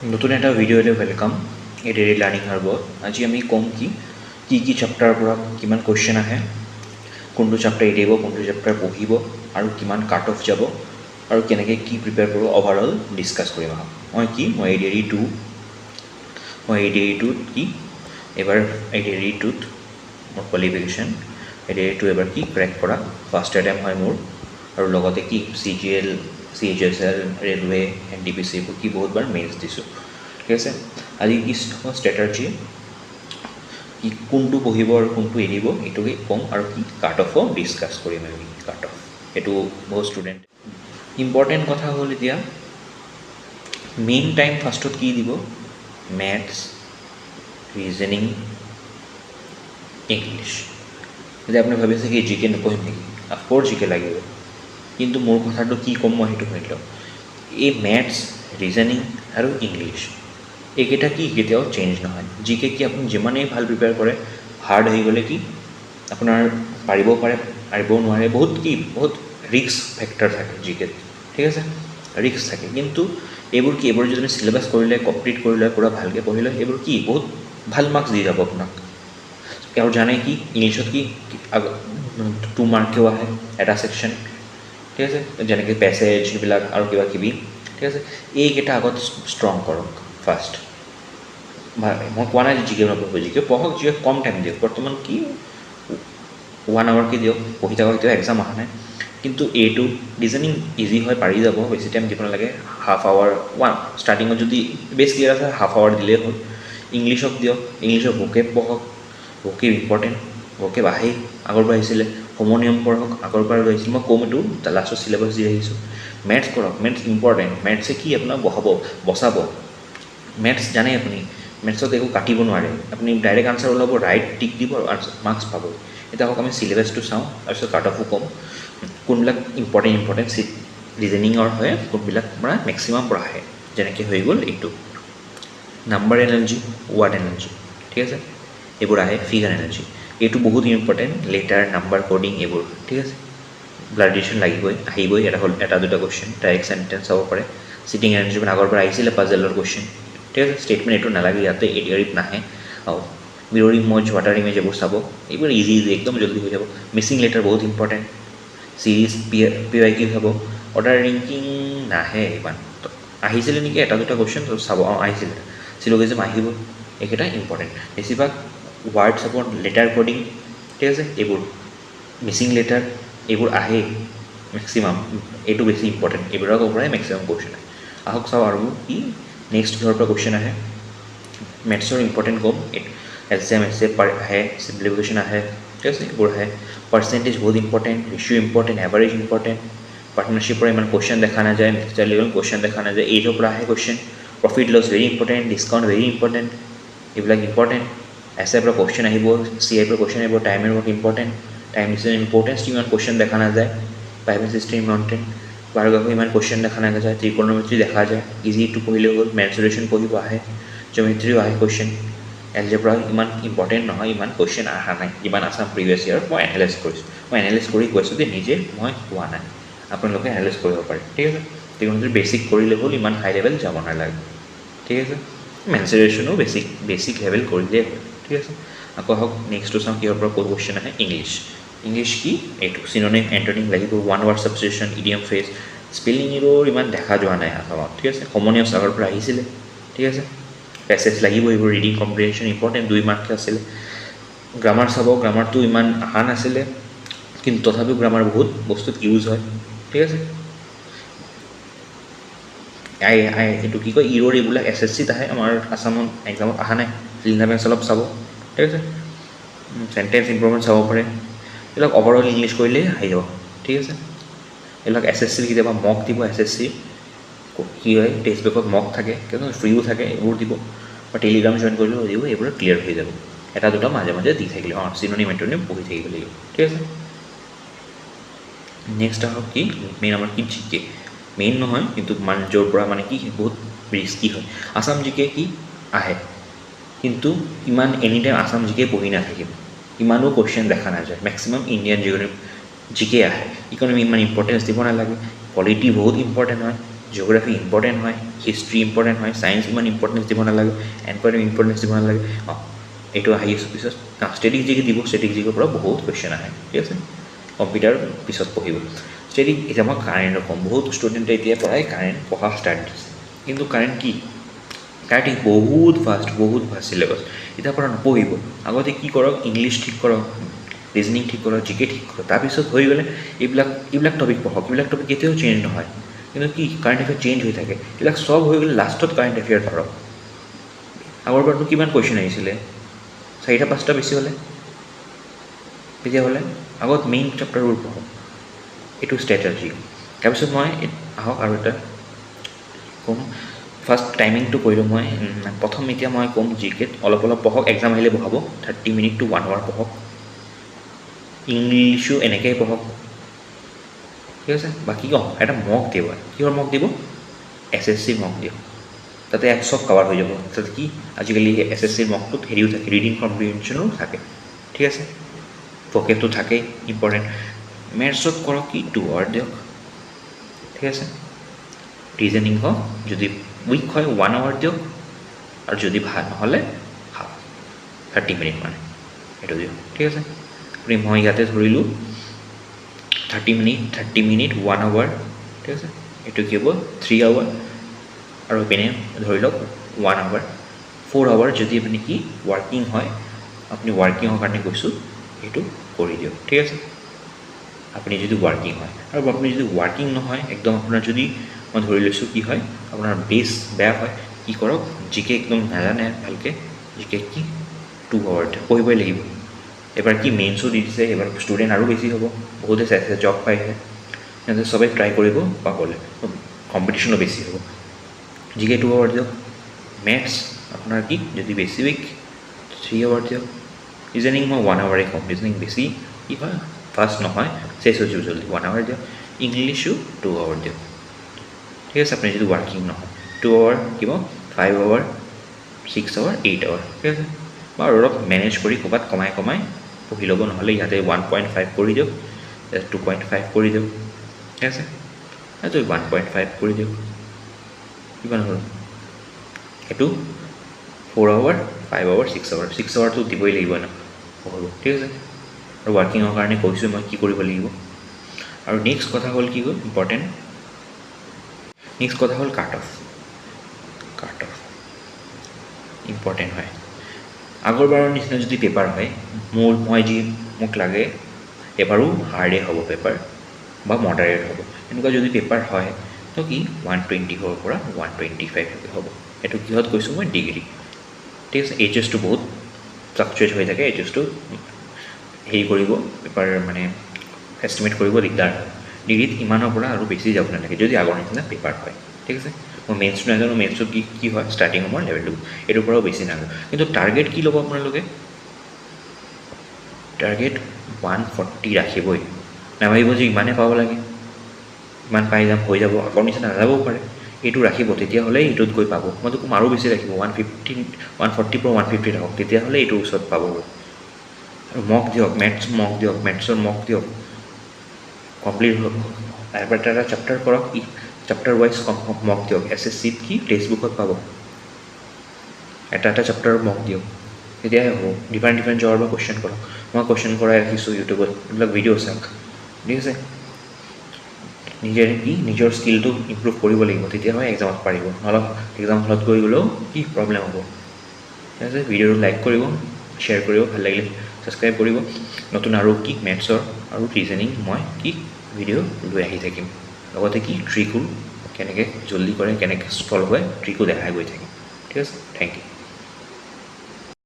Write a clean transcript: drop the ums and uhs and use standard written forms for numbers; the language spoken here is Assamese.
নতুন এটা ভিডিঅ'লৈ ৱেলকাম। এই ডেইলি লাৰ্ণিং হাৰ্বত আজি আমি ক'ম কি চেপ্টাৰৰ পৰা কিমান কুৱেশ্যন আহে, কোনটো চেপ্টাৰ এৰিব, কোনটো চেপ্টাৰ পঢ়িব আৰু কিমান কাট অফ যাব আৰু কেনেকৈ কি প্ৰিপেয়াৰ কৰোঁ অভাৰঅল ডিছকাছ কৰিম। মই এডিআৰি 2ত এইবাৰ এডিআৰি 2ত মোৰ কোৱালিফিকেশ্যন এডিআৰি 2 এবাৰ ক্ৰেক কৰা ফাৰ্ষ্ট এটেম্প হয় মোৰ, আৰু লগতে CGL, CHSL, ৰেলৱে, NTPC এইবোৰ বহুতবাৰ মেইনছ দিছোঁ। ঠিক আছে, আজি ষ্ট্ৰেটাৰ্জি কোনটো পঢ়িব আৰু কোনটো এৰিব এইটোকে ক'ম, আৰু কাট অফো ডিছকাছ কৰিম। আমি কাট অফ এইটো বহুত ষ্টুডেণ্ট ইম্পৰ্টেণ্ট কথা হ'ল, এতিয়া মেইন টাইম ফাৰ্ষ্টত কি দিব, মেথছ, ৰিজনিং, ইংলিছ। যদি আপুনি ভাবিছে কি জিকে নপঢ়িম নেকি, অফক'ৰ্ছ জিকে লাগিব, কিন্তু মোৰ কথাটো কি ক'ম মই সেইটো শুনি লওঁ। এই মেথছ, ৰিজনিং আৰু ইংলিছ এইকেইটা কেতিয়াও চেঞ্জ নহয়। জিকে আপুনি যিমানেই ভাল প্ৰিপেয়াৰ কৰে, হাৰ্ড হৈ গ'লে আপোনাৰ পাৰিব পাৰে, পাৰিবও নোৱাৰে, বহুত ৰিস্ক ফেক্টৰ থাকে জিকেত। ঠিক আছে, ৰিস্ক থাকে, কিন্তু এইবোৰ যদি আপুনি চিলেবাছ কৰিলে, কমপ্লিট কৰিলে, পূৰা ভালকৈ পঢ়িলে, এইবোৰ বহুত ভাল মাৰ্কছ দি যাব আপোনাক। আৰু জানে ইংলিছত 2 মাৰ্ককেও আহে এটা ছেকশ্যন। ঠিক আছে, যেনেকৈ পেছেজ এইবিলাক আৰু কিবা কিবি। ঠিক আছে, এইকেইটা আগত ষ্ট্ৰং কৰক ফাৰ্ষ্ট। মই কোৱা নাই যে জিকে নপঢ়িব, জিকে পঢ়ক, জিকে কম টাইম দিয়ক। বৰ্তমান 1 আৱাৰকৈ দিয়ক, পঢ়ি থাকক, এতিয়া এক্সাম অহা নাই। কিন্তু এইটো ৰিজনিং ইজি হয়, পাৰি যাব, বেছি টাইম দিব নালাগে। হাফ আৱাৰ ষ্টাৰ্টিঙত যদি বেছ ক্লিয়াৰ আছে, হাফ আৱাৰ দিলেই হ'ল। ইংলিছক দিয়ক, ইংলিছৰ ভোকেব পঢ়ক, ভোকেব ইম্পৰ্টেণ্ট, ভোকেব আহেই, আগৰ পৰা আহিছিলে। হোমনিয়ম পঢ়ক, আগৰ পৰা আহিছিলে। মই ক'ম এইটো লাষ্টত চিলেবাছ দি আহিছোঁ। মেথছ কৰক, মেথছ ইম্পৰ্টেণ্ট। মেথছে আপোনাক বচাব। মেথছ জানে আপুনি, মেথছত একো কাটিব নোৱাৰে, আপুনি ডাইৰেক্ট আনচাৰ ওলাব, ৰাইট টিক দিব আৰু মাৰ্কছ পাব। এতিয়া আমি চিলেবাছটো চাওঁ, তাৰপিছত কাট অফো ক'ম, কোনবিলাক ইম্পৰ্টেণ্ট ৰিজনিঙৰ হয়, কোনবিলাক পৰা মেক্সিমাম পৰা আহে। যেনেকৈ হৈ গ'ল এইটো নাম্বাৰ এনাৰ্জি, ৱাৰ্ড এনাৰ্জি। ঠিক আছে, এইবোৰ আহে। ফিগাৰ এনাৰ্জি এইটো বহুত ইম্পৰ্টেণ্ট, লেটাৰ, নাম্বাৰ, কোডিং এইবোৰ। ঠিক আছে, ব্লাড ৰিলেশ্যন আহিবই, এটা দুটা কুৱেশ্যন, ডাইৰেক্ট চেণ্টেঞ্চ চাব পাৰে। চিটিং এৰেঞ্জমেণ্ট আগৰ পৰা আহিছিলে, পাজেলৰ কুৱেশ্যন। ঠিক আছে, ষ্টেটমেণ্ট এইটো নালাগে, ইয়াতে এডিআৰিত নাহে। মিৰ'ৰ ইমেজ, ৱাটাৰ ইমেজ এইবোৰ চাব, এইবোৰ ইজি একদম জল্দি হৈ যাব। মিচিং লেটাৰ বহুত ইম্পৰ্টেণ্ট। চিৰিজ PYQ চাব। অৰ্ডাৰ ৰেংকিং নাহে ইমান, আহিছিলে নেকি এটা দুটা কুৱেশ্যন চাব, আহিছিলে। চিলোগিজম আহিব, এইকেইটা ইম্পৰ্টেণ্ট। বেছিভাগ ৱাৰ্ড চাব, লেটাৰ কোডিং। ঠিক আছে, এইবোৰ মিচিং লেটাৰ এইবোৰ আহেই মেক্সিমাম, এইটো বেছি ইম্পৰ্টেণ্ট। এইবোৰৰ পৰাই মেক্সিমাম কুৱেশ্যন আহে। আহক চাওঁ আৰু নেক্সট কিহৰ পৰা কুৱেশ্যন আহে। মেথছৰ ইম্পৰ্টেণ্ট ক'ম, LCM আহে, চিম্প্লিফিকেশ্যন আহে। ঠিক আছে, এইবোৰ আহে। পাৰ্চেণ্টেজ বহুত important, ratio' important, average important. পাৰ্টনাৰশ্বিপৰ ইমান কুৱেশ্যন দেখা নাযায়, মিক্সচাৰ লেভেল কুৱেশ্যন দেখা নাযায়। এইটোৰ পৰা আহে question. Profit loss very important, discount very important, এইবিলাক ইম্পৰ্টেণ্ট। SI পৰা কুৱেশ্যন আহিব, CI পৰা কুৱেশ্যন আহিব। টাইমৰ ৱৰ্ক ইম্পৰ্টেণ্ট, টাইম ডিচিজন ইম্পৰ্টেঞ্চটো ইমান কুৱেশ্যন দেখা নাযায়। প্ৰাইভেট চিষ্টেম ইম্পৰ্টেণ্ট, বায়োগ্ৰাফি ইমান কুৱেশ্যন দেখা নাযায়। ত্ৰিকোণমিতি দেখা যায়, ইজিটো পঢ়িলেও হ'ল। মেনচুৰেশ্যন পঢ়িব আহে, জিঅ'মেট্ৰিও আহে কুৱেশ্যন। এলজেব্ৰা ইমান ইম্পৰ্টেণ্ট নহয়, ইমান কুৱেশ্যন অহা নাই যিমান আছাম প্ৰিভিয়াছ ইয়াৰ। মই এনালাইজ কৰিছোঁ, কৰি কৈছোঁ যে নিজে মই কোৱা নাই, আপোনালোকে এনালাইজ কৰিব পাৰে। ঠিক আছে, ত্ৰিকোণমিতিৰ বেছিক কৰিলে হ'ল, ইমান হাই লেভেল যাব নালাগে। ঠিক আছে, মেনচুৰেশ্যনো বেছিক লেভেল কৰিলেই হ'ল। ঠিক আছে, আকৌ আহক নেক্সটটো চাওঁ, কিহৰ পৰা ক'ত কুৱেশ্যন আহে। ইংলিছ এইটো চিনোনিম, এণ্টনিম লাগিব। 1 ward substitution, idiom phrase, spelling এইবোৰ ইমান দেখা যোৱা নাই আছামত। ঠিক আছে, হোমনিয়মছ আগৰ পৰা আহিছিলে। ঠিক আছে, পেছেজ লাগিব, এইবোৰ ৰিডিং কম্প্ৰিহেনশ্যন ইম্পৰ্টেণ্ট, 2 মাৰ্কছ আছিলে। গ্ৰামাৰ চাব, গ্ৰামাৰটো ইমান অহা নাছিলে, কিন্তু তথাপিও গ্ৰামাৰ বহুত বস্তুত ইউজ হয়। ঠিক আছে, এইটো ইৰৰ এইবিলাক SSCত আহে, আমাৰ আছামত এক্সামত অহা নাই। ফিল্ডামেণ্টছ অলপ চাব। ঠিক আছে, চেণ্টেঞ্চ ইম্প্ৰুভমেণ্ট চাব পাৰে। এইবিলাক অভাৰঅল ইংলিছ কৰিলেই আহি যাব। ঠিক আছে, এইবিলাক SSC কেতিয়াবা মক দিব। SSC হয়, টেক্সট বুকত মক থাকে, কিন্তু ফ্ৰীও থাকে, এইবোৰ দিব। বা টেলিগ্ৰাম জইন কৰিলেও দিব, এইবোৰ ক্লিয়াৰ হৈ যাব। এটা দুটা মাজে মাজে দি থাকিলে, চিনোনিম এণ্টনিম পঢ়ি থাকিব লাগিব। ঠিক আছে, নেক্সট আহক মেইন আমাৰ জিকে। মেইন নহয়, কিন্তু য'ৰ পৰা বহুত ৰিস্কি হয়। আছাম জিকে আহে, কিন্তু ইমান এনি টাইম আছাম জিকে পঢ়ি নাথাকিব, ইমানো কুৱেশ্যন দেখা নাযায়। মেক্সিমাম ইণ্ডিয়ান জিকে আহে। ইকনমি ইমান ইম্পৰ্টেঞ্চ দিব নালাগে। পলিটি বহুত ইম্পৰ্টেণ্ট হয়, জিঅ'গ্ৰাফী ইম্পৰ্টেণ্ট হয়, হিষ্ট্ৰী ইম্পৰ্টেণ্ট হয়, ছায়েন্স ইমান ইম্পৰ্টেঞ্চ দিব নালাগে, এনভাইৰনমেণ্ট ইম্পৰ্টেঞ্চ দিব নালাগে। এইটো আহি আছোঁ পিছত ষ্টেটিক জিকে দিব, ষ্টেটিক জিকৰ পৰা বহুত কুৱেশ্যন আহে, ঠিক আছে। কম্পিউটাৰ পিছত পঢ়িব। ষ্টেটিক এতিয়া মই কাৰেণ্টৰ ক'ম, বহুত ষ্টুডেণ্টে এতিয়াৰ পৰাই কাৰেণ্ট পঢ়া ষ্টাৰ্ট দিছে, কিন্তু কাৰেণ্ট কি কাৰেণ্ট বহুত ফাষ্ট চিলেবাছ, এতিয়াৰ পৰা নপঢ়িব। আগতে কি কৰক, ইংলিছ ঠিক কৰক, ৰিজনিং ঠিক কৰক, জিকে ঠিক কৰক, তাৰপিছত হৈ গ'লে এইবিলাক টপিক পঢ়ক। এইবিলাক টপিক কেতিয়াও চেঞ্জ নহয়, কিন্তু কি কাৰেণ্ট এফেয়াৰ চেঞ্জ হৈ থাকে। এইবিলাক চব হৈ গ'লে লাষ্টত কাৰেণ্ট এফেয়াৰ ধৰক। আগৰবাৰতো কিমান কুৱেশ্যন আহিছিলে, 4-5টা বেছি হ'লে। তেতিয়াহ'লে আগত মেইন চেপ্টাৰবোৰ পঢ়ক, এইটো ষ্ট্ৰেটেজি। তাৰপিছত মই আহক আৰু এটা ক'ম, ফাৰ্ষ্ট টাইমিংটো কৰিলোঁ মই। প্ৰথম এতিয়া মই ক'ম জিকেত অলপ পঢ়ক, এক্সাম আহিলে বহাব 30 মিনিট to 1 hour পঢ়ক। ইংলিছো এনেকৈ পঢ়ক, ঠিক আছে। বাকী এটা মক দিব, কিহৰ মক দিব, SSC মক দিয়ক, তাতে চব কভাৰ হৈ যাব। তাতে কি আজিকালি SSC মকটোত হেৰিও থাকে, ৰিডিং কম্প্ৰিহেনশ্যনো থাকে, ঠিক আছে। ভকেবটো থাকেই ইম্পৰ্টেণ্ট। মেথছত কৰক কি 2 hour দিয়ক, ঠিক আছে। ৰিজনিং হওক, যদি উইক হয় 1 hour দিয়ক, আৰু যদি ভাল নহ'লে 30 মিনিট মানে এইটো দিয়ক, ঠিক আছে। আপুনি মই ইয়াতে ধৰিলোঁ 30 মিনিট 1 hour, ঠিক আছে। এইটো কি হ'ব 3 hour, আৰু পিনে ধৰি লওক 1 hour, 4 hour যদি আপুনি কি ৱাৰ্কিং হয়, আপুনি ৱাৰ্কিঙৰ কাৰণে কৈছোঁ সেইটো কৰি দিয়ক, ঠিক আছে। আপুনি যদি ৱাৰ্কিং হয়, আৰু আপুনি যদি ৱাৰ্কিং নহয়, একদম আপোনাৰ যদি মই ধৰি লৈছোঁ কি হয়, আপোনাৰ বেছ বেয়া হয়, কি কৰক, জিকে একদম নাজানে ভালকৈ, জিকে কি 2 hour পঢ়িবই লাগিব। এবাৰ কি মেইনছো দি দিছে, এবাৰ ষ্টুডেণ্ট আৰু বেছি হ'ব, বহুতে চাইছে জব পাইছে, সিহঁতে চবেই ট্ৰাই কৰিব পাবলৈ, কম্পিটিশ্যনো বেছি হ'ব। জিকে 2 hour দিয়ক। মেথছ আপোনাৰ কি যদি বেছি উইক 3 hour দিয়ক। ৰিজনিং মই 1 hour ক'ম, ৰিজনিং বেছি কি হয় ফাষ্ট নহয়, চেছ হৈ যাব জলদি, 1 hour দিয়ক। ইংলিছো 2 hour দিয়ক, ঠিক আছে। আপুনি যদি ৱাৰ্কিং নহয় 2 hour কিব 5 hour 6 hour 8 hour, ঠিক আছে। বাৰু অলপ মেনেজ কৰি ক'ৰবাত কমাই পঢ়ি ল'ব, নহ'লে ইয়াতে 1.5 কৰি দিয়ক, 2.5 কৰি দিয়ক, ঠিক আছে। এইটো 1.5 কৰি দিয়ক, কিমান হ'ল এইটো 4 hour 5 hour 6 hour, 6 hourটো দিবই লাগিব ন পঢ়িব, ঠিক আছে। আৰু ৱাৰ্কিঙৰ কাৰণে কৈছোঁ মই কি কৰিব লাগিব। আৰু নেক্সট কথা হ'ল কি হ'ল ইম্পৰ্টেণ্ট, নেক্সট কথা হ'ল কাট অফ ইম্পৰ্টেণ্ট হয়। আগৰবাৰৰ নিচিনা যদি পেপাৰ হয়, মোক লাগে পেপাৰো হাৰ্ডেই হ'ব, পেপাৰ বা মডাৰেট হ'ব। এনেকুৱা যদি পেপাৰ হয় তো কি 120 পৰা 125 হ'ব। এইটো কিহত কৈছোঁ মই, ডিগ্ৰী, ঠিক আছে। এইচএছটো বহুত ফ্লাকচুৱেট হৈ থাকে, এইচএছটো হেৰি কৰিব পেপাৰ মানে এষ্টিমেট কৰিব দিগদাৰ হয়। ডিগ্ৰীত ইমানৰ পৰা আৰু বেছি যাব নালাগে যদি আগৰ নিচিনা পেপাৰ হয়, ঠিক আছে। মই মেথছটো নাজানো, মেথছত কি হয় ষ্টাৰ্টিং সময়ৰ লেভেলটো, এইটোৰ পৰাও বেছি নাজানো। কিন্তু টাৰ্গেট কি ল'ব আপোনালোকে, টাৰ্গেট 140 ৰাখিবই, নাভাবিব যে ইমানেই পাব লাগে, ইমান পাই যাম হৈ যাব, আগৰ নিচিনা নাযাবও পাৰে। এইটো ৰাখিব, তেতিয়াহ'লে এইটোত গৈ পাব। মইতো ক'ম আৰু বেছি ৰাখিব, 140 পৰা 150 ৰাখক, তেতিয়াহ'লে এইটোৰ ওচৰত পাব। আৰু মক দিয়ক, মেথছৰ মক দিয়ক, কমপ্লিট হ'ব। এটা চেপ্টাৰ কৰক, চেপ্টাৰ ৱাইজ মক দিয়ক। SSCত কি টেক্সট বুকত পাব, এটা চেপ্টাৰৰ মক দিয়ক, তেতিয়াহে হ'ব। ডিফাৰেণ্ট জবৰ পৰা কুৱেশ্যন কৰক, মই কুৱেশ্যন কৰাই ৰাখিছোঁ ইউটিউবত, এইবিলাক ভিডিঅ' চাওক, ঠিক আছে। নিজৰ স্কিলটো ইম্প্ৰুভ কৰিব লাগিব, তেতিয়াহে এক্সামত পাৰিব, নহ'লে এক্সাম হলত গৈ গ'লেও কি প্ৰব্লেম হ'ব, ঠিক আছে। ভিডিঅ'টো লাইক কৰিব, শ্বেয়াৰ কৰিব, ভাল লাগিলে ছাবস্ক্ৰাইব কৰিব। নতুন আৰু কি মেথছৰ আৰু ৰিজনিং মই কি ভিডিঅ' লৈ আহি থাকিম, লগতে কি ট্ৰিকো কেনেকৈ জল্দি কৰে, কেনেকৈ সলভ হয়, ট্ৰিকো দেখাই গৈ থাকিম, ঠিক আছে। Thank U.